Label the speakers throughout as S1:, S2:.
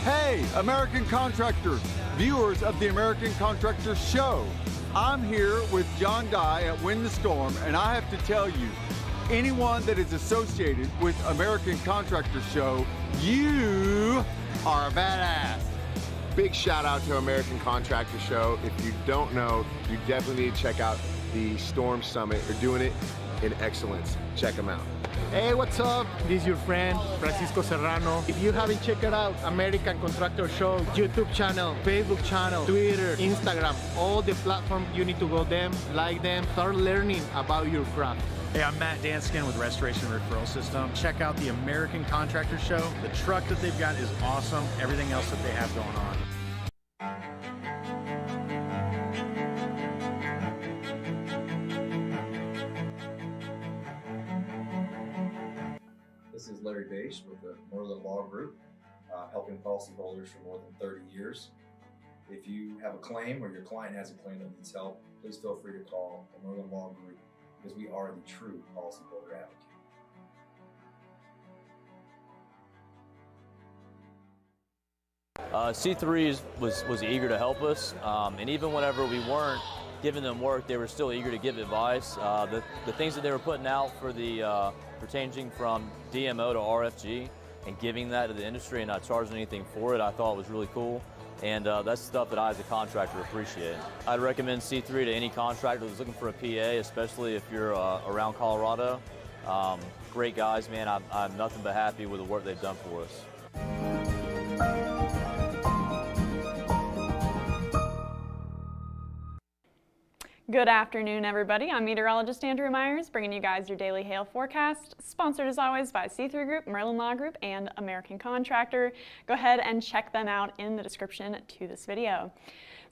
S1: Hey, American contractors, viewers of the American Contractor Show. I'm here with John Dye at Win the Storm, and I have to tell you, anyone that is associated with American Contractor Show, you are a badass.
S2: Big shout out to American Contractor Show. If you don't know, you definitely need to check out the Storm Summit. They're doing it in excellence. Check them out.
S3: Hey, what's up? This is your friend, Francisco Serrano. If you haven't checked it out, American Contractor Show, YouTube channel, Facebook channel, Twitter, Instagram, all the platforms, you need to go them, like them, start learning about your craft.
S4: Hey, I'm Matt Danskin with Restoration Referral System. Check out the American Contractor Show. The truck that they've got is awesome. Everything else that they have going on.
S5: This is Larry Bache with the Merlin Law Group, helping policyholders for more than 30 years. If you have a claim or your client has a claim that needs help, please feel free to call the Merlin Law Group because we are the true policyholder advocate.
S6: C3 was eager to help us, and even whenever we weren't giving them work, they were still eager to give advice. The things that they were putting out for the pertaining from DMO to RFG and giving that to the industry and not charging anything for it, I thought was really cool. And that's stuff that I, as a contractor, appreciate. I'd recommend C3 to any contractor that's looking for a PA, especially if you're around Colorado. Great guys, man. I'm nothing but happy with the work they've done for us.
S7: Good afternoon, everybody. I'm meteorologist Andrew Myers, bringing you guys your daily hail forecast, sponsored as always by C3 Group, Merlin Law Group, and American Contractor. Go ahead and check them out in the description to this video.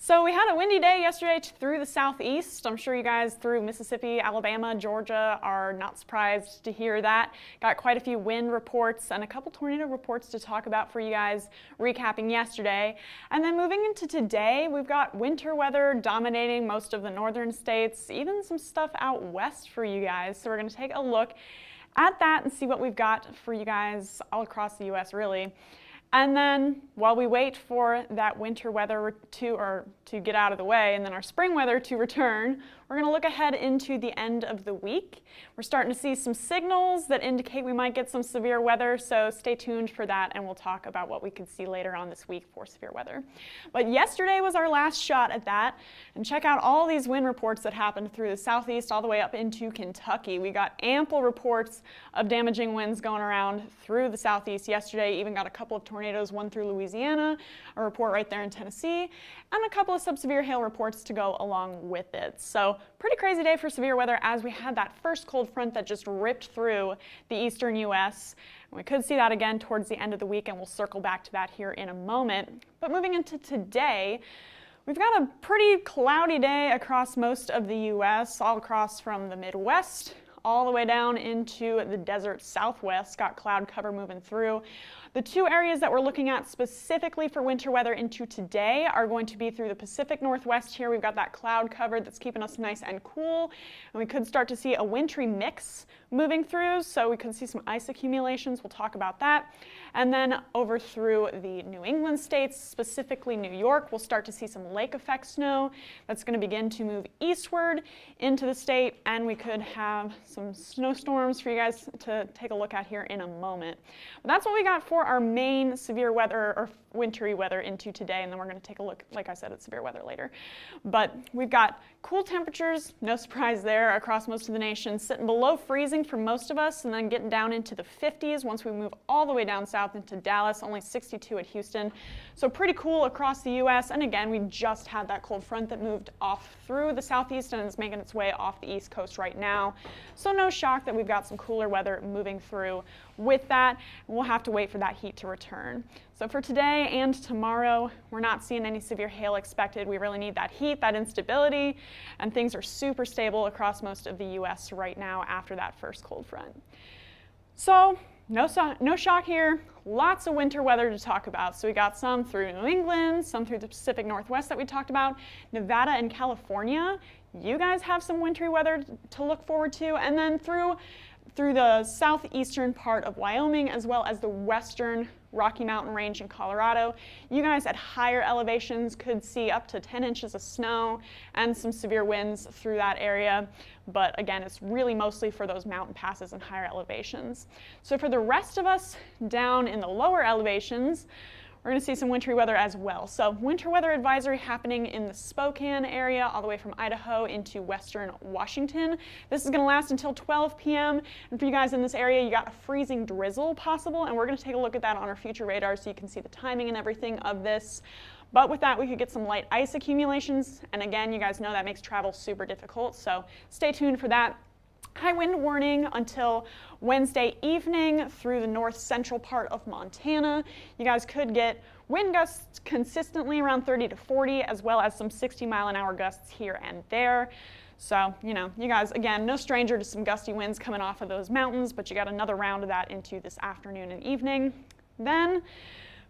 S7: So we had a windy day yesterday through the southeast. I'm sure you guys through Mississippi, Alabama, Georgia are not surprised to hear that. Got quite a few wind reports and a couple tornado reports to talk about for you guys, recapping yesterday. And then moving into today, we've got winter weather dominating most of the northern states, even some stuff out west for you guys. So we're going to take a look at that and see what we've got for you guys all across the U.S. really. And then while we wait for that winter weather to get out of the way and then our spring weather to return, we're going to look ahead into the end of the week. We're starting to see some signals that indicate we might get some severe weather, so stay tuned for that and we'll talk about what we could see later on this week for severe weather. But yesterday was our last shot at that, and check out all these wind reports that happened through the southeast all the way up into Kentucky. We got ample reports of damaging winds going around through the southeast yesterday, even got a couple of tornadoes, one through Louisiana, a report right there in Tennessee, and a couple of subsevere hail reports to go along with it. So pretty crazy day for severe weather as we had that first cold front that just ripped through the eastern U.S. And we could see that again towards the end of the week, and we'll circle back to that here in a moment. But moving into today, we've got a pretty cloudy day across most of the U.S., all across from the Midwest all the way down into the desert Southwest. Got cloud cover moving through. The two areas that we're looking at specifically for winter weather into today are going to be through the Pacific Northwest here. We've got that cloud cover that's keeping us nice and cool, and we could start to see a wintry mix moving through, so we could see some ice accumulations. We'll talk about that. And then over through the New England states, specifically New York, we'll start to see some lake effect snow that's going to begin to move eastward into the state, and we could have some snowstorms for you guys to take a look at here in a moment. But that's what we got for our main severe weather or wintry weather into today, and then we're going to take a look, like I said, at severe weather later. But we've got cool temperatures, no surprise there, across most of the nation, sitting below freezing for most of us, and then getting down into the 50s once we move all the way down south into Dallas, only 62 at Houston. So pretty cool across the U.S. And again, we just had that cold front that moved off through the southeast and is making its way off the east coast right now. So no shock that we've got some cooler weather moving through with that. We'll have to wait for that heat to return. So for today and tomorrow, we're not seeing any severe hail expected. We really need that heat, that instability, and things are super stable across most of the U.S. right now after that first cold front. So no shock here. Lots of winter weather to talk about. So we got some through New England, some through the Pacific Northwest that we talked about, Nevada and California. You guys have some wintry weather to look forward to, and then through through the southeastern part of Wyoming, as well as the western Rocky Mountain Range in Colorado. You guys at higher elevations could see up to 10 inches of snow and some severe winds through that area. But again, it's really mostly for those mountain passes and higher elevations. So for the rest of us down in the lower elevations, we're going to see some wintry weather as well. So winter weather advisory happening in the Spokane area all the way from Idaho into western Washington. This is going to last until 12 p.m. And for you guys in this area, you got a freezing drizzle possible, and we're going to take a look at that on our future radar so you can see the timing and everything of this. But with that, we could get some light ice accumulations, and again, you guys know that makes travel super difficult, so stay tuned for that. High wind warning until Wednesday evening through the north central part of Montana. You guys could get wind gusts consistently around 30 to 40, as well as some 60-mile-an-hour gusts here and there. So, you know, you guys, again, no stranger to some gusty winds coming off of those mountains, but you got another round of that into this afternoon and evening. Then,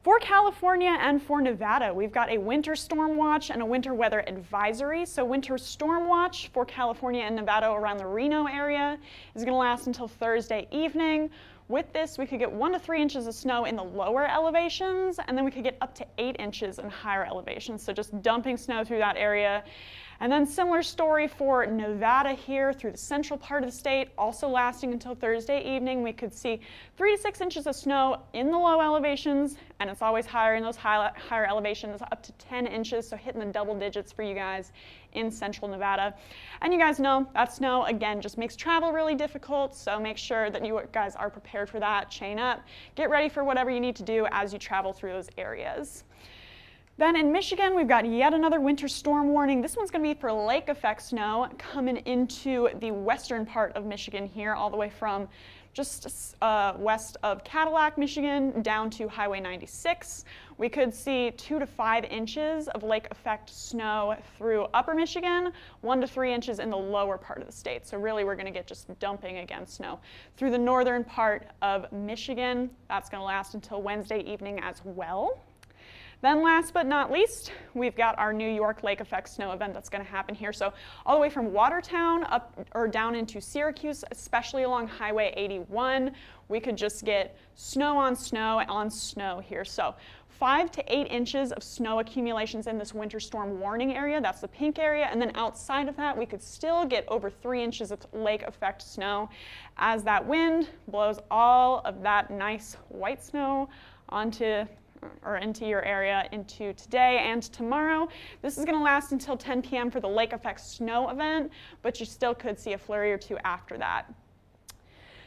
S7: for California and for Nevada, we've got a winter storm watch and a winter weather advisory. So winter storm watch for California and Nevada around the Reno area is going to last until Thursday evening. With this, we could get 1 to 3 inches of snow in the lower elevations, and then we could get up to 8 inches in higher elevations. So just dumping snow through that area. And then similar story for Nevada here through the central part of the state, also lasting until Thursday evening. We could see 3 to 6 inches of snow in the low elevations, and it's always higher in those higher elevations, up to 10 inches, so hitting the double digits for you guys in central Nevada. And you guys know that snow, again, just makes travel really difficult, so make sure that you guys are prepared for that. Chain up, get ready for whatever you need to do as you travel through those areas. Then in Michigan, we've got yet another winter storm warning. This one's going to be for lake effect snow coming into the western part of Michigan here, all the way from just west of Cadillac, Michigan, down to Highway 96. We could see 2 to 5 inches of lake effect snow through upper Michigan, 1 to 3 inches in the lower part of the state. So really we're going to get just dumping again snow through the northern part of Michigan. That's going to last until Wednesday evening as well. Then last but not least, we've got our New York lake effect snow event that's going to happen here. So all the way from Watertown up or down into Syracuse, especially along Highway 81, we could just get snow on snow here. So 5 to 8 inches of snow accumulations in this winter storm warning area. That's the pink area. And then outside of that, we could still get over 3 inches of lake effect snow as that wind blows all of that nice white snow into your area into today and tomorrow. This is going to last until 10 p.m. for the lake effect snow event, but you still could see a flurry or two after that.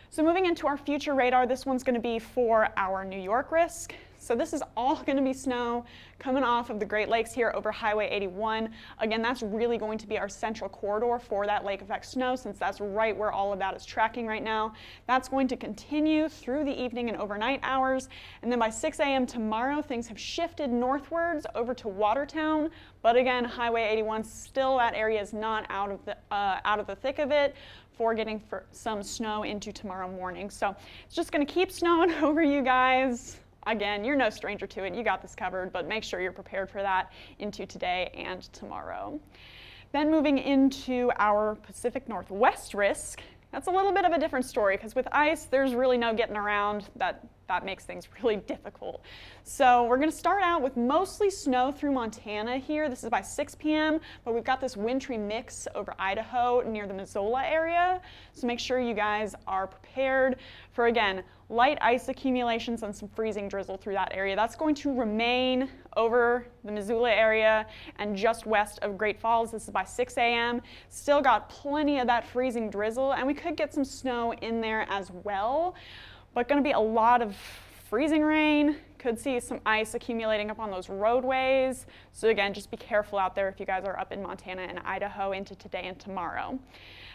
S7: So moving into our future radar, this one's going to be for our New York risk. So this is all going to be snow coming off of the Great Lakes here over Highway 81. Again, that's really going to be our central corridor for that lake effect snow, since that's right where all of that is tracking right now. That's going to continue through the evening and overnight hours. And then by 6 a.m. tomorrow, things have shifted northwards over to Watertown. But again, Highway 81, still that area is not out of the thick of it for getting some snow into tomorrow morning. So it's just going to keep snowing over you guys. Again, you're no stranger to it. You got this covered, but make sure you're prepared for that into today and tomorrow. Then moving into our Pacific Northwest risk, that's a little bit of a different story because with ice, there's really no getting around that makes things really difficult. So we're going to start out with mostly snow through Montana here. This is by 6 p.m., but we've got this wintry mix over Idaho near the Missoula area. So make sure you guys are prepared for, again, light ice accumulations and some freezing drizzle through that area. That's going to remain over the Missoula area and just west of Great Falls. This is by 6 a.m. Still got plenty of that freezing drizzle, and we could get some snow in there as well. But going to be a lot of freezing rain. Could see some ice accumulating up on those roadways. So again, just be careful out there if you guys are up in Montana and Idaho into today and tomorrow.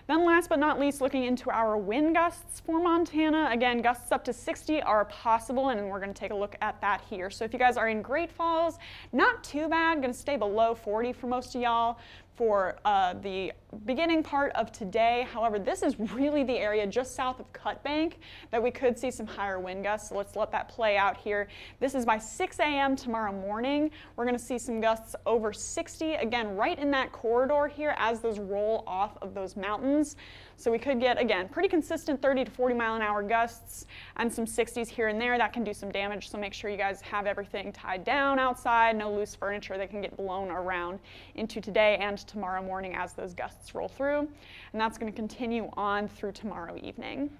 S7: Then last but not least, looking into our wind gusts for Montana. Again, gusts up to 60 are possible, and we're going to take a look at that here. So if you guys are in Great Falls, not too bad. Going to stay below 40 for most of y'all. for the beginning part of today. However, this is really the area just south of Cut Bank that we could see some higher wind gusts. So let's let that play out here. This is by 6 a.m. tomorrow morning. We're going to see some gusts over 60, again, right in that corridor here as those roll off of those mountains. So we could get, again, pretty consistent 30 to 40 mile an hour gusts and some 60s here and there. That can do some damage, so make sure you guys have everything tied down outside, no loose furniture that can get blown around into today and tomorrow morning as those gusts roll through. And that's going to continue on through tomorrow evening.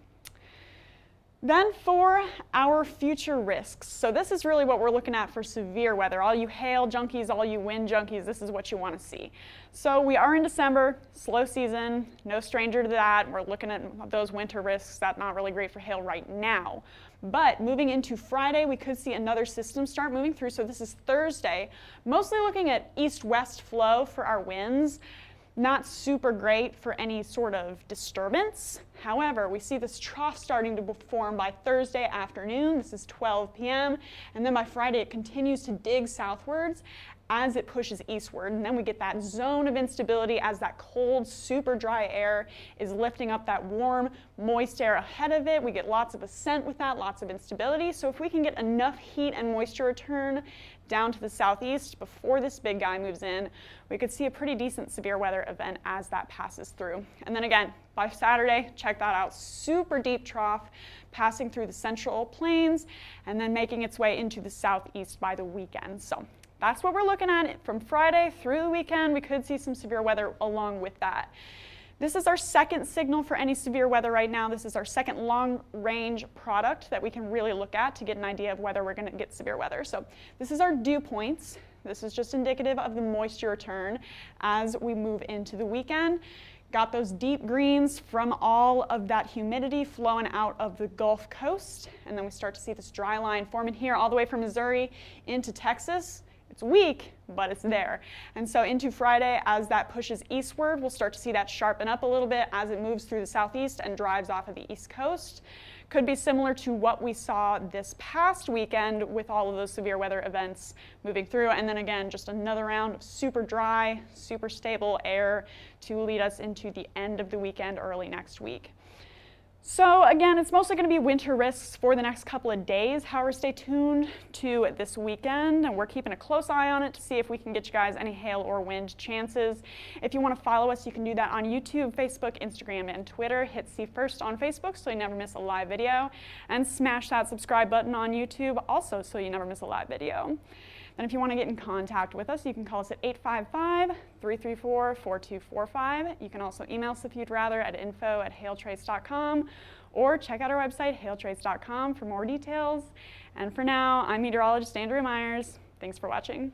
S7: Then for our future risks. So this is really what we're looking at for severe weather. All you hail junkies, all you wind junkies, this is what you want to see. So we are in December, slow season, no stranger to that. We're looking at those winter risks. That's not really great for hail right now. But moving into Friday, we could see another system start moving through. So this is Thursday, mostly looking at east-west flow for our winds. Not super great for any sort of disturbance. However, we see this trough starting to form by Thursday afternoon. This is 12 p.m. And then by Friday, it continues to dig southwards as it pushes eastward. And then we get that zone of instability as that cold, super dry air is lifting up that warm, moist air ahead of it. We get lots of ascent with that, lots of instability. So if we can get enough heat and moisture return down to the southeast before this big guy moves in, we could see a pretty decent severe weather event as that passes through. And then again, by Saturday, check that out, super deep trough passing through the central plains and then making its way into the southeast by the weekend. So that's what we're looking at from Friday through the weekend. We could see some severe weather along with that. This is our second signal for any severe weather right now. This is our second long-range product that we can really look at to get an idea of whether we're going to get severe weather. So this is our dew points. This is just indicative of the moisture return as we move into the weekend. Got those deep greens from all of that humidity flowing out of the Gulf Coast. And then we start to see this dry line forming here all the way from Missouri into Texas. It's weak, but it's there. And so into Friday, as that pushes eastward, we'll start to see that sharpen up a little bit as it moves through the southeast and drives off of the east coast. Could be similar to what we saw this past weekend with all of those severe weather events moving through. And then again, just another round of super dry, super stable air to lead us into the end of the weekend, early next week. So again, it's mostly going to be winter risks for the next couple of days. However, stay tuned to this weekend, and we're keeping a close eye on it to see if we can get you guys any hail or wind chances. If you want to follow us, you can do that on YouTube, Facebook, Instagram, and Twitter. Hit See First on Facebook so you never miss a live video, and smash that subscribe button on YouTube also so you never miss a live video. And if you want to get in contact with us, you can call us at 855-334-4245. You can also email us if you'd rather at info@hailtrace.com, or check out our website, hailtrace.com, for more details. And for now, I'm meteorologist Andrea Myers. Thanks for watching.